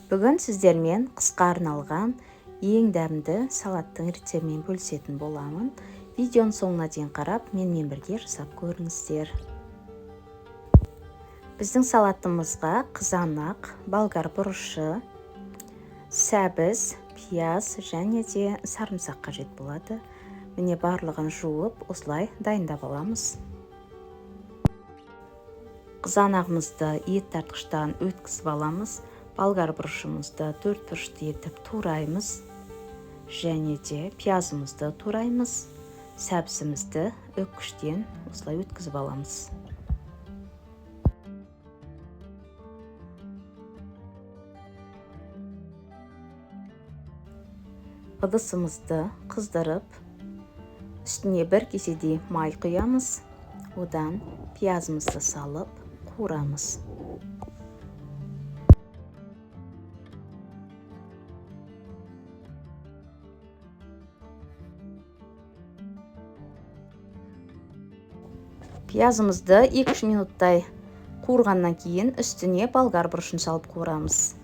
Бүгін сіздермен қысқа арналған ең дәмді салаттың рецептімен бөлісетін боламын. Видеоның соңына дейін қарап, менімен бірге жасап көріңіздер. Біздің салатымызға қызанақ, болгар бұрышы, сәбіз, пияз және де сарымсақ қажет болады. Міне барлығын жуып, осылай дайындап аламыз. Қызанағымызды ет тартқыштан өткізіп аламыз. Болгар бұрышымызды 4 бұрышты етіп тураймыз. Және де пиязымызды тураймыз. Сәбізімізді өткіштен осылай өткізіп аламыз. Ыдысымызды қыздырып, үстіне 1 кеседей май құямыз. Одан пиязымызды салып, қуырамыз. Пиязымызды 2-3 минуттай қуырғаннан кейін үстіне болгар бұрышын салып қуырамыз.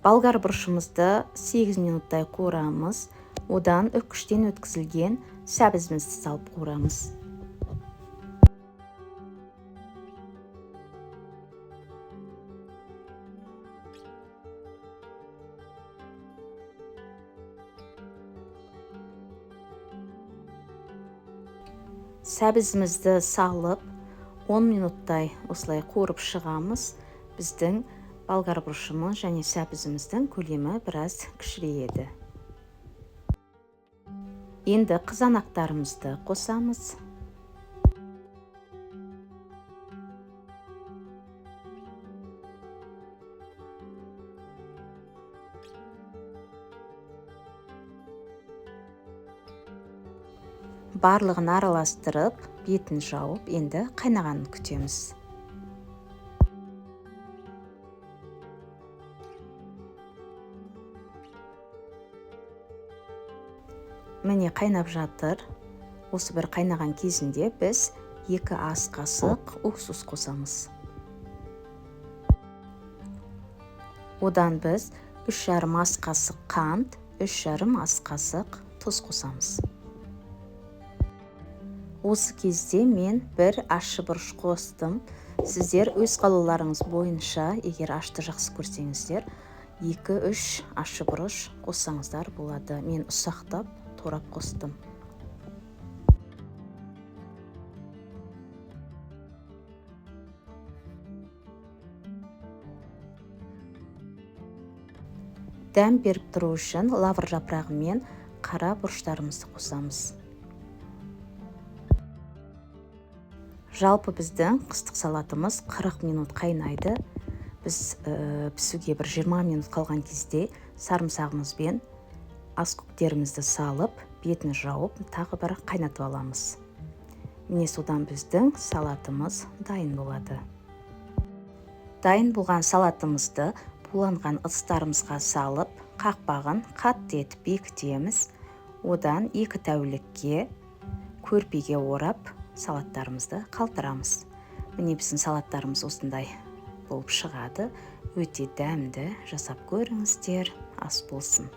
Болгар бұрышымызды 8 минуттай қуырамыз. Одан үккіштен өткізілген сәбізімізді салып қуырамыз. Сәбізімізді салып 10 минуттай осылай қуырып шығамыз. Біздің болгар бұрышымыз және сәбізіміздің көлемі біраз кішірейеді. Енді қызанақтарымызды қосамыз. Барлығын араластырып, бетін жауып, енді қайнағанын күтеміз. Міне қайнап жатыр. Осы бір қайнаған кезінде біз 2 ас қасық уксус қосамыз. Одан біз 3,5 ас қасық қант, 3,5 ас қасық тұз қосамыз. Осы кезде мен 1 ащы бұрыш қостым. Сіздер өз қалауларыңыз бойынша, егер ашты жақсы көрсеңіздер, 2-3 ащы бұрыш қоссаңыздар болады. Мен ұсақтап турап қостым. Дәм беріп тұру үшін лавр жапырағы мен қара бұрыштарымызды қосамыз. Жалпы біздің қыстық салатымыз 40 минут қайнайды. Біз пісуге бір 20 минут қалған кезде сарымсағымызбен ас көктерімізді салып, бетін жауып, тағы бір қайнатып аламыз. Міне содан біздің салатымыз дайын болады. Дайын болған салатымызды буланған ыдыстарымызға салып, қақпағын қатты етіп бекітеміз. Одан 2 тәулікке көрпеге орап, салаттарымызды қалтырамыз. Міне біздің салаттарымыз осындай болып шығады. Өте дәмді, жасап көріңіздер, ас болсын.